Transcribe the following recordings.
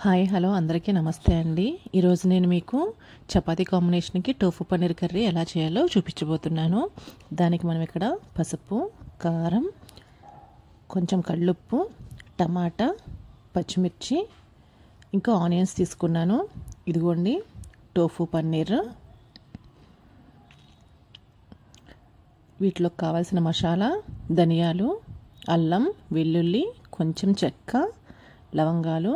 Hi hello అందరికీ నమస్తే అండి. ఈరోజు నేను మీకు చపాతీ కాంబినేషన్కి టోఫు పన్నీర్ కర్రీ ఎలా చేయాలో చూపించబోతున్నాను. దానికి మనం ఇక్కడ పసుపు, కారం, కొంచెం కల్లుప్పు, టమాటా, పచ్చిమిర్చి, ఇంకా ఆనియన్స్ తీసుకున్నాను. ఇదిగోండి టోఫు పన్నీర్. వీటిలో కావాల్సిన మసాలా ధనియాలు, అల్లం, వెల్లుల్లి, కొంచెం చెక్క, లవంగాలు,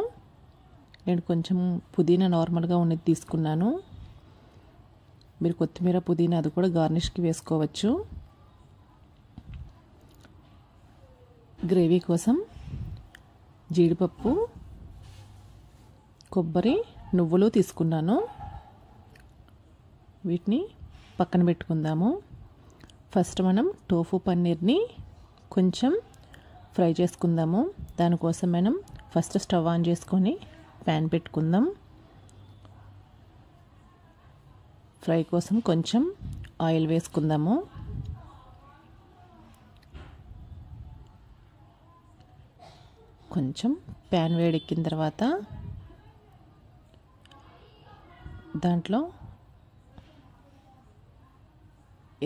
నేను కొంచెం పుదీనా నార్మల్గా ఉన్నది తీసుకున్నాను. మీరు కొత్తిమీర, పుదీనా అది కూడా గార్నిష్కి వేసుకోవచ్చు. గ్రేవీ కోసం జీడిపప్పు, కొబ్బరి, నువ్వులు తీసుకున్నాను. వీటిని పక్కన పెట్టుకుందాము. ఫస్ట్ మనం టోఫు పన్నీర్ని కొంచెం ఫ్రై చేసుకుందాము. దానికోసం మనం ఫస్ట్ స్టవ్ ఆన్ చేసుకొని ప్యాన్ పెట్టుకుందాం. ఫ్రై కోసం కొంచెం ఆయిల్ వేసుకుందాము. కొంచెం ప్యాన్ వేడెక్కిన తర్వాత దాంట్లో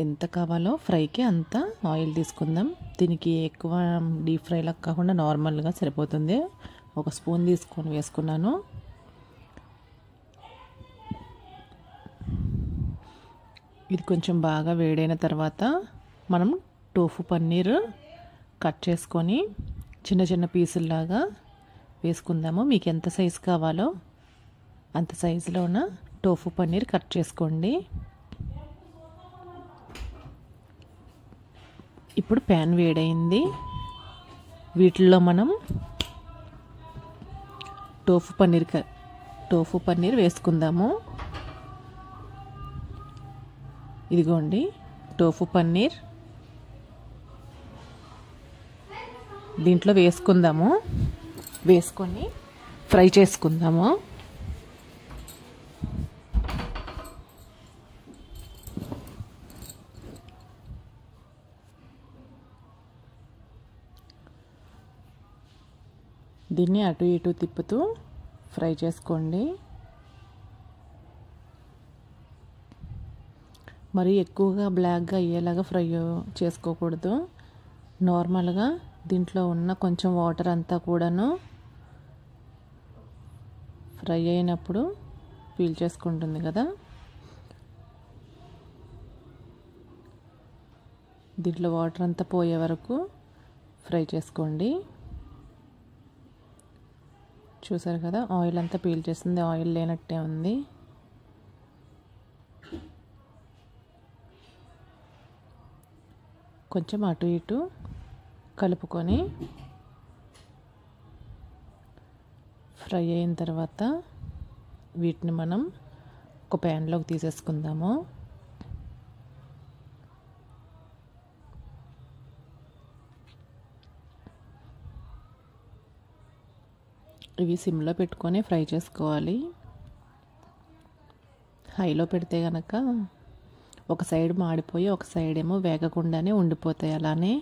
ఎంత కావాలో ఫ్రైకి అంత ఆయిల్ తీసుకుందాం. దీనికి ఎక్కువ డీప్ ఫ్రైలా కాకుండా నార్మల్గా సరిపోతుంది. ఒక స్పూన్ తీసుకొని వేసుకున్నాను. ఇది కొంచెం బాగా వేడైన తర్వాత మనం టోఫు పన్నీర్ కట్ చేసుకొని చిన్న చిన్న పీసుల్లాగా వేసుకుందాము. మీకు ఎంత సైజు కావాలో అంత సైజులో ఉన్న టోఫు పన్నీర్ కట్ చేసుకోండి. ఇప్పుడు ప్యాన్ వేడైంది. వీటిల్లో మనం టోఫు పన్నీర్ వేసుకుందాము. ఇదిగోండి టోఫు పన్నీర్ దీంట్లో వేసుకుందాము. వేసుకొని ఫ్రై చేసుకుందాము. దీన్ని అటు ఇటు తిప్పుతూ ఫ్రై చేసుకోండి. మరి ఎక్కువగా బ్లాక్గా అయ్యేలాగా ఫ్రై చేసుకోకూడదు. నార్మల్గా దీంట్లో ఉన్న కొంచెం వాటర్ అంతా కూడాను ఫ్రై అయినప్పుడు పీల్ చేసుకుంటుంది కదా. దీంట్లో వాటర్ అంతా పోయే వరకు ఫ్రై చేసుకోండి. చూసారు కదా ఆయిల్ అంతా పీల్ చేస్తుంది. ఆయిల్ లేనట్టే ఉంది. కొంచెం అటు ఇటు కలుపుకొని ఫ్రై అయిన తర్వాత వీటిని మనం ఒక ప్యాన్లోకి తీసేసుకుందాము. ఇవి సిమ్లో పెట్టుకొని ఫ్రై చేసుకోవాలి. హైలో పెడితే కనుక ఒక సైడ్ మాడిపోయి ఒక సైడ్ ఏమో వేగకుండానే ఉండిపోతాయి. అలానే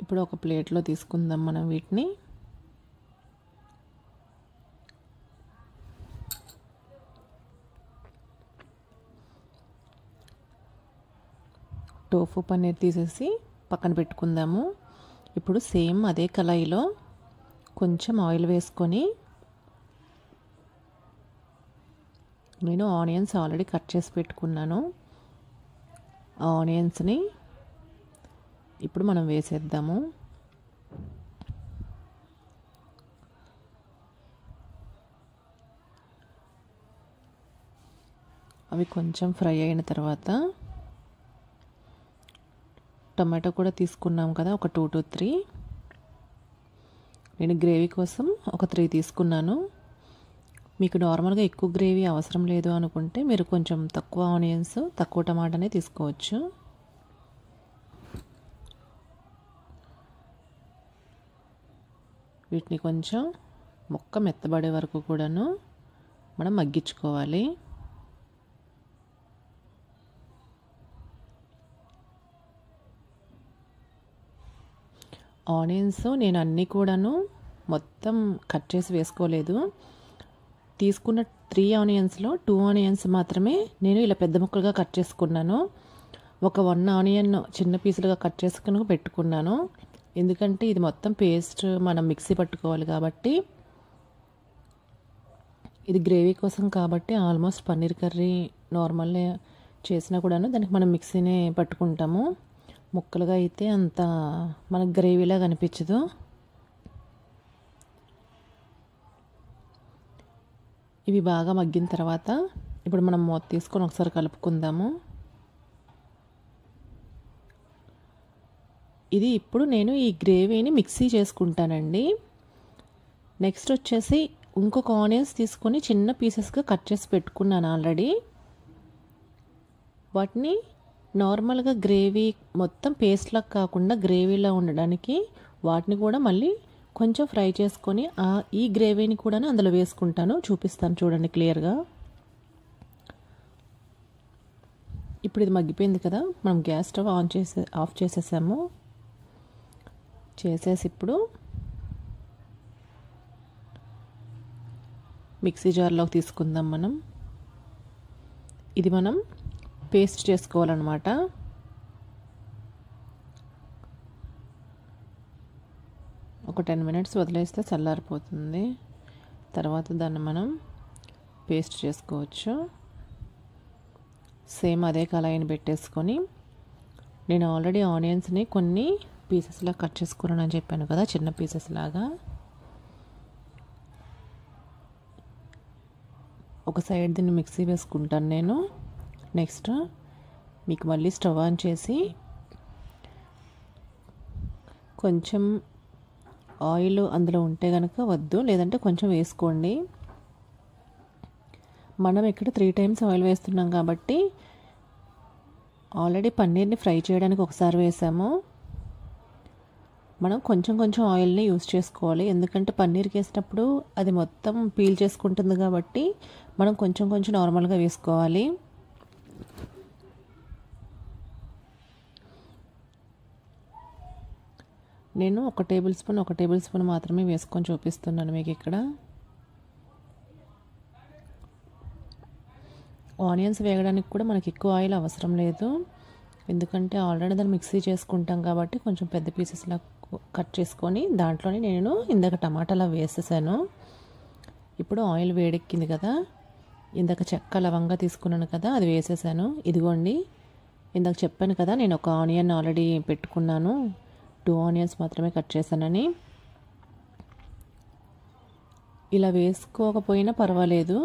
ఇప్పుడు ఒక ప్లేట్లో తీసుకుందాం మనం వీటిని. టోఫు పన్నీర్ తీసేసి పక్కన పెట్టుకుందాము. ఇప్పుడు సేమ్ అదే కళాయిలో కొంచెం ఆయిల్ వేసుకొని నేను ఆనియన్స్ ఆల్రెడీ కట్ చేసి పెట్టుకున్నాను. ఆ ఆనియన్స్ని ఇప్పుడు మనం వేసేద్దాము. అవి కొంచెం ఫ్రై అయిన తర్వాత టమాటో కూడా తీసుకున్నాం కదా, ఒక 2 to 3. నేను గ్రేవీ కోసం ఒక 3 తీసుకున్నాను. మీకు నార్మల్గా ఎక్కువ గ్రేవీ అవసరం లేదు అనుకుంటే మీరు కొంచెం తక్కువ ఆనియన్స్, తక్కువ టమాటానే తీసుకోవచ్చు. వీటిని కొంచెం ముక్క మెత్తబడే వరకు కూడాను మనం మగ్గించుకోవాలి. ఆనియన్స్ నేను అన్నీ కూడాను మొత్తం కట్ చేసి వేసుకోలేదు. తీసుకున్న 3 ఆనియన్స్లో 2 ఆనియన్స్ మాత్రమే నేను ఇలా పెద్ద ముక్కలుగా కట్ చేసుకున్నాను. ఒక 1 ఆనియన్ చిన్న పీసులుగా కట్ చేసుకుని పెట్టుకున్నాను. ఎందుకంటే ఇది మొత్తం పేస్ట్ మనం మిక్సీ పట్టుకోవాలి కాబట్టి, ఇది గ్రేవీ కోసం కాబట్టి ఆల్మోస్ట్ పన్నీర్ కర్రీ నార్మల్ చేసినా కూడాను దానికి మనం మిక్సీనే పట్టుకుంటాము. ముక్కలుగా అయితే అంత మనకు గ్రేవీలా కనిపించదు. ఇవి బాగా మగ్గిన తర్వాత ఇప్పుడు మనం మూత తీసుకొని ఒకసారి కలుపుకుందాము. ఇది ఇప్పుడు నేను ఈ గ్రేవీని మిక్సీ చేసుకుంటానండి. నెక్స్ట్ వచ్చేసి ఇంకొక ఆనియన్స్ తీసుకొని చిన్న పీసెస్గా కట్ చేసి పెట్టుకున్నాను ఆల్రెడీ. వాటిని నార్మల్గా గ్రేవీ మొత్తం పేస్ట్లా కాకుండా గ్రేవీలా ఉండడానికి వాటిని కూడా మళ్ళీ కొంచెం ఫ్రై చేసుకొని ఈ గ్రేవీని కూడా అందులో వేసుకుంటాను. చూపిస్తాను చూడండి క్లియర్గా. ఇప్పుడు ఇది మగ్గిపోయింది కదా, మనం గ్యాస్ స్టవ్ ఆఫ్ చేసేసాము. చేసేసి ఇప్పుడు మిక్సీ జార్లోకి తీసుకుందాం మనం. ఇది మనం పేస్ట్ చేసుకోవాలన్నమాట. ఒక 10 మినిట్స్ వదిలేస్తే చల్లారిపోతుంది. తర్వాత దాన్ని మనం పేస్ట్ చేసుకోవచ్చు. సేమ్ అదే కళాయిని పెట్టేసుకొని, నేను ఆల్రెడీ ఆనియన్స్ని కొన్ని పీసెస్లా కట్ చేసుకున్నాను అని చెప్పాను కదా, చిన్న పీసెస్ లాగా. ఒక సైడ్ దీన్ని మిక్సీ వేసుకుంటాను నేను. నెక్స్ట్ మీకు మళ్ళీ స్టవ్ ఆన్ చేసి కొంచెం ఆయిల్ అందులో ఉంటే కనుక వద్దు, లేదంటే కొంచెం వేసుకోండి. మనం ఇక్కడ 3 టైమ్స్ ఆయిల్ వేస్తున్నాం కాబట్టి ఆల్రెడీ పన్నీర్ని ఫ్రై చేయడానికి ఒకసారి వేసాము. మనం కొంచెం కొంచెం ఆయిల్ని యూజ్ చేసుకోవాలి. ఎందుకంటే పన్నీర్కి వేసినప్పుడు అది మొత్తం పీల్ చేసుకుంటుంది కాబట్టి మనం కొంచెం కొంచెం నార్మల్గా వేసుకోవాలి. నేను 1 టేబుల్ స్పూన్ మాత్రమే వేసుకొని చూపిస్తున్నాను మీకు ఇక్కడ. ఆనియన్స్ వేగడానికి కూడా మనకి ఎక్కువ ఆయిల్ అవసరం లేదు. ఎందుకంటే ఆల్రెడీ దాన్ని మిక్సీ చేసుకుంటాం కాబట్టి కొంచెం పెద్ద పీసెస్లా కట్ చేసుకొని దాంట్లోనే నేను ఇందాక టమాటాలా వేసేసాను. ఇప్పుడు ఆయిల్ వేడెక్కింది కదా, ఇందాక చెక్క లవంగా తీసుకున్నాను కదా, అది వేసేసాను. ఇదిగోండి, ఇందాక చెప్పాను కదా నేను ఒక ఆనియన్ ఆల్రెడీ పెట్టుకున్నాను, 2 ఆనియన్స్ మాత్రమే కట్ చేశానని. ఇలా వేసుకోకపోయినా పర్వాలేదు,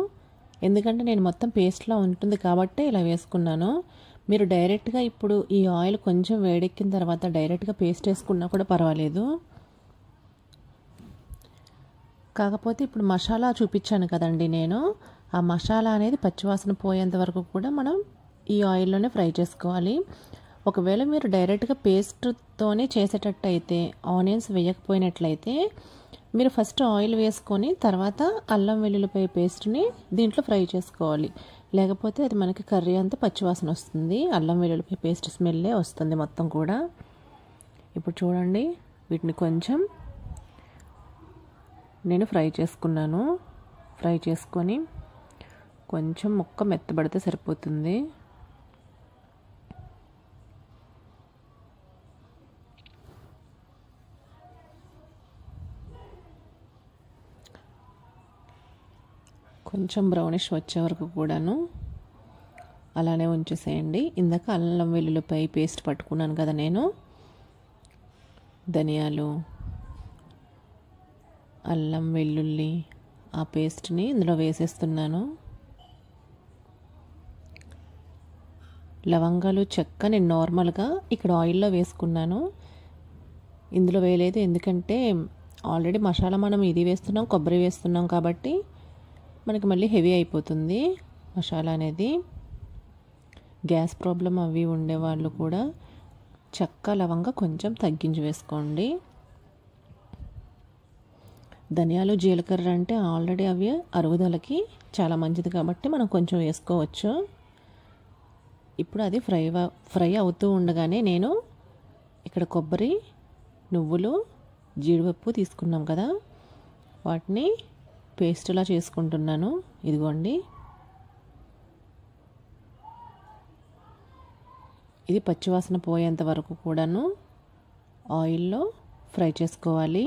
ఎందుకంటే నేను మొత్తం పేస్ట్లా ఉంటుంది కాబట్టి ఇలా వేసుకున్నాను. మీరు డైరెక్ట్గా ఇప్పుడు ఈ ఆయిల్ కొంచెం వేడెక్కిన తర్వాత డైరెక్ట్గా పేస్ట్ వేసుకున్నా కూడా పర్వాలేదు. కాకపోతే ఇప్పుడు మసాలా చూపించాను కదండి నేను, ఆ మసాలా అనేది పచ్చివాసన పోయేంత వరకు కూడా మనం ఈ ఆయిల్లోనే ఫ్రై చేసుకోవాలి. ఒకవేళ మీరు డైరెక్ట్గా పేస్ట్తోనే చేసేటట్టయితే, ఆనియన్స్ వేయకపోయినట్లయితే మీరు ఫస్ట్ ఆయిల్ వేసుకొని తర్వాత అల్లం వెల్లుల్లిపాయ పేస్ట్ని దీంట్లో ఫ్రై చేసుకోవాలి. లేకపోతే అది మనకి కర్రీ అంతా పచ్చివాసన వస్తుంది, అల్లం వెల్లుల్లిపాయ పేస్ట్ స్మెల్లే వస్తుంది మొత్తం కూడా. ఇప్పుడు చూడండి, వీటిని కొంచెం నేను ఫ్రై చేసుకున్నాను. ఫ్రై చేసుకొని కొంచెం ముక్క మెత్తబడితే సరిపోతుంది. కొంచెం బ్రౌనిష్ వచ్చే వరకు కూడాను అలానే ఉంచేసేయండి. ఇందాక అల్లం వెల్లుల్లిపాయ పేస్ట్ పట్టుకున్నాను కదా నేను, ధనియాలు, అల్లం వెల్లుల్లి ఆ పేస్ట్ని ఇందులో వేసేస్తున్నాను. లవంగాలు, చెక్క నేను నార్మల్గా ఇక్కడ ఆయిల్లో వేసుకున్నాను, ఇందులో వేయలేదు. ఎందుకంటే ఆల్రెడీ మసాలా మనం ఇది వేస్తున్నాం, కొబ్బరి వేస్తున్నాం కాబట్టి మనకి మళ్ళీ హెవీ అయిపోతుంది మసాలా అనేది. గ్యాస్ ప్రాబ్లం అవి ఉండేవాళ్ళు కూడా చెక్క లవంగా కొంచెం తగ్గించి వేసుకోండి. ధనియాలు, జీలకర్ర అంటే ఆల్రెడీ అవి అరుగుదలకి చాలా మంచిది కాబట్టి మనం కొంచెం వేసుకోవచ్చు. ఇప్పుడు అది ఫ్రై అవుతూ ఉండగానే నేను ఇక్కడ కొబ్బరి నువ్వులు జీడిపప్పు తీసుకున్నాం కదా, వాటిని పేస్ట్లా చేసుకుంటున్నాను. ఇదిగోండి, ఇది పచ్చివాసన పోయేంత వరకు కూడాను ఆయిల్లో ఫ్రై చేసుకోవాలి.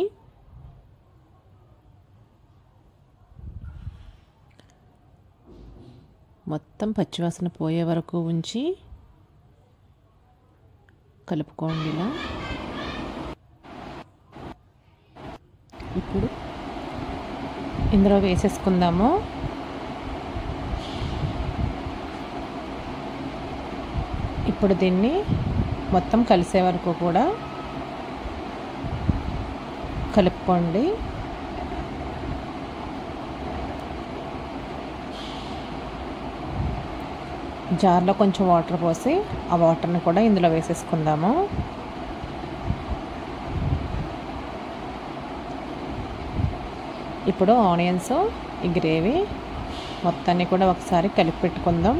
మొత్తం పచ్చివాసన పోయే వరకు ఉంచి కలుపుకోండి ఇలా. ఇప్పుడు ఇందులో వేసేసుకుందాము. ఇప్పుడు దీన్ని మొత్తం కలిసే వరకు కూడా కలుపుకోండి. జార్లో కొంచెం వాటర్ పోసి ఆ వాటర్ని కూడా ఇందులో వేసేసుకుందాము. ఇప్పుడు ఆనియన్స్, ఈ గ్రేవీ మొత్తాన్ని కూడా ఒకసారి కలిపి పెట్టుకుందాం.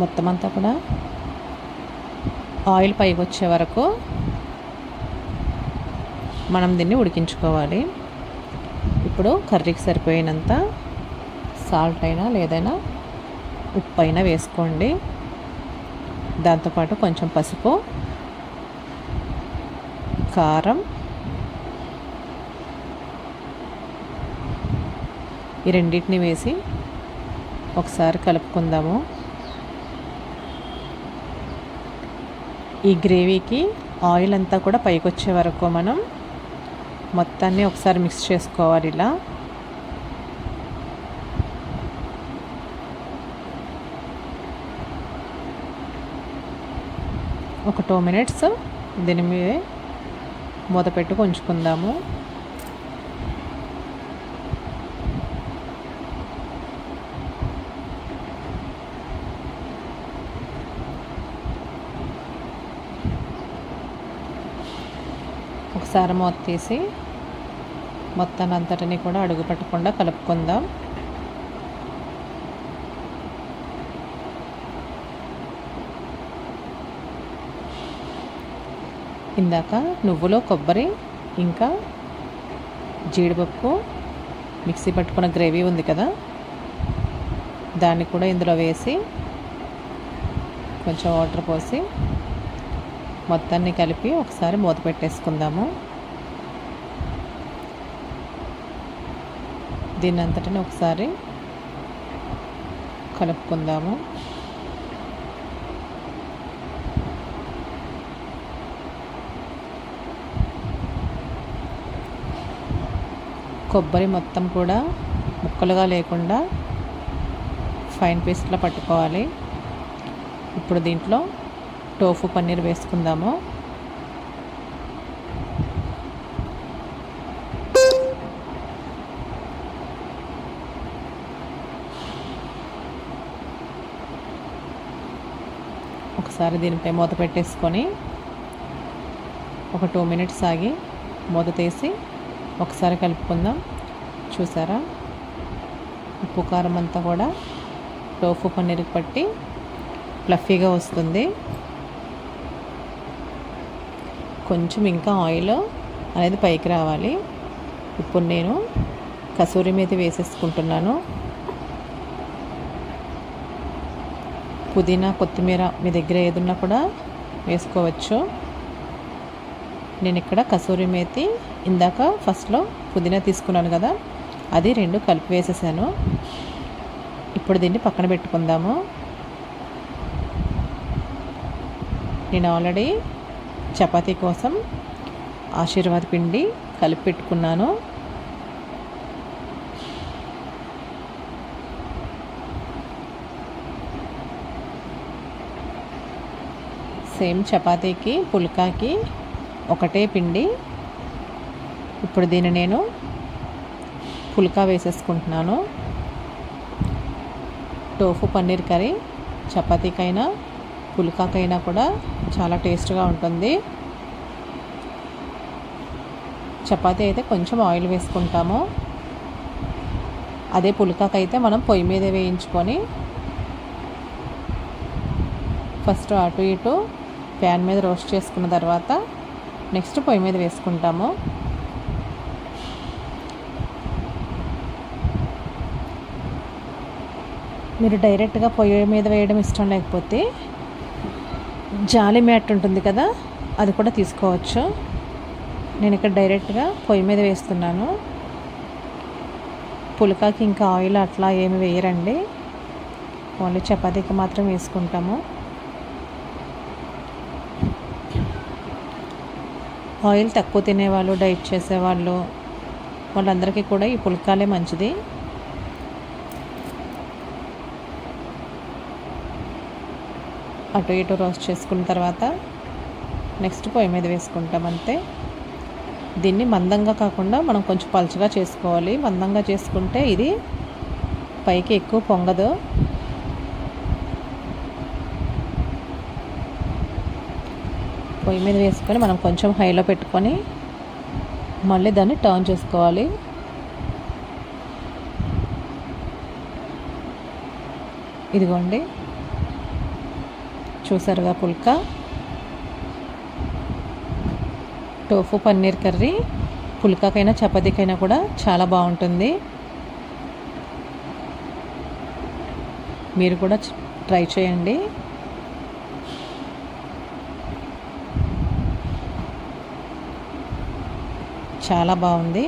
మొత్తం అంతా కూడా ఆయిల్ పైకి వచ్చే వరకు మనం దీన్ని ఉడికించుకోవాలి. ఇప్పుడు కర్రీకి సరిపోయినంత సాల్ట్ అయినా లేదైనా ఉప్పు అయినా వేసుకోండి. దాంతోపాటు కొంచెం పసుపు, కారం, ఈ రెండింటిని వేసి ఒకసారి కలుపుకుందాము. ఈ గ్రేవీకి ఆయిల్ అంతా కూడా పైకి వచ్చే వరకు మనం మొత్తాన్ని ఒకసారి మిక్స్ చేసుకోవాలి ఇలా. ఒక 2 minutes దీని మీద మూత పెట్టుకు ఉంచుకుందాము. ఒకసారి మూత తీసి మొత్తాన్ని అంతటిని కూడా అడుగు పెట్టకుండా కలుపుకుందాం. ఇందాక నువ్వులు, కొబ్బరి ఇంకా జీడిపప్పు మిక్సీ పట్టుకున్న గ్రేవీ ఉంది కదా, దాన్ని కూడా ఇందులో వేసి కొంచెం వాటర్ పోసి మొత్తాన్ని కలిపి ఒకసారి మూత పెట్టేసుకుందాము. దీన్ని అంతటిని ఒకసారి కలుపుకుందాము. కొబ్బరి మొత్తం కూడా ముక్కలుగా లేకుండా ఫైన్ పేస్ట్లా పట్టుకోవాలి. ఇప్పుడు దీంట్లో టోఫు పన్నీర్ వేసుకుందాము. ఒకసారి దీనిపై మూత పెట్టేసుకొని ఒక 2 minutes ఆగి మూత తీసి ఒకసారి కలుపుకుందాం. చూసారా, ఉప్పు కారం అంతా కూడా టోఫు పన్నీర్కి పట్టి ఫ్లఫీగా వస్తుంది. కొంచెం ఇంకా ఆయిల్ అనేది పైకి రావాలి. ఇప్పుడు నేను కసూరి మేతి వేసేసుకుంటున్నాను. పుదీనా, కొత్తిమీర మీ దగ్గర ఏదున్నా కూడా వేసుకోవచ్చు. నేను ఇక్కడ కసూరి మేతి ఇందాక ఫస్ట్లో పుదీనా తీసుకున్నాను కదా, అది 2 కలిపి వేసేసాను. ఇప్పుడు దీన్ని పక్కన పెట్టుకుందాము. నేను ఆల్రెడీ చపాతీ కోసం ఆశీర్వాద్ పిండి కలిపి పెట్టుకున్నాను. సేమ్ చపాతీకి, పుల్కాకి ఒకటే పిండి. ఇప్పుడు దీన్ని నేను పుల్కా వేసేసుకుంటున్నాను. టోఫు పన్నీర్ కర్రీ చపాతీకైనా పుల్కాకైనా కూడా చాలా టేస్ట్గా ఉంటుంది. చపాతీ అయితే కొంచెం ఆయిల్ వేసుకుంటాము. అదే పుల్కాకైతే మనం పొయ్యి మీద వేయించుకొని ఫస్ట్ అటు ఇటు ప్యాన్ మీద రోస్ట్ చేసుకున్న తర్వాత నెక్స్ట్ పొయ్యి మీద వేసుకుంటాము. మీరు డైరెక్ట్గా పొయ్యి మీద వేయడం ఇష్టం లేకపోతే జాలి మ్యాట్ ఉంటుంది కదా, అది కూడా తీసుకోవచ్చు. నేను ఇక్కడ డైరెక్ట్గా పొయ్యి మీద వేస్తున్నాను. పుల్కాకి ఇంకా ఆయిల్ అట్లా ఏమి వేయరండి, ఓన్లీ చపాతీకి మాత్రం వేసుకుంటాము. ఆయిల్ తక్కువ తినేవాళ్ళు, డైట్ చేసేవాళ్ళు, వాళ్ళందరికీ కూడా ఈ పుల్కాలే మంచిది. అటు ఇటు రోస్ట్ చేసుకున్న తర్వాత నెక్స్ట్ పొయ్యి మీద వేసుకుంటాం అంతే. దీన్ని మందంగా కాకుండా మనం కొంచెం పలుచగా చేసుకోవాలి. మందంగా చేసుకుంటే ఇది పైకి ఎక్కువ పొంగదు. పొయ్యి మీద వేసుకొని మనం కొంచెం హైలో పెట్టుకొని మళ్ళీ దాన్ని టర్న్ చేసుకోవాలి. ఇదిగోండి, చూసారుగా పుల్కా. టోఫు పన్నీర్ కర్రీ పుల్కాకైనా చపాతీకైనా కూడా చాలా బాగుంటుంది. మీరు కూడా ట్రై చేయండి. చాలా బాగుంది.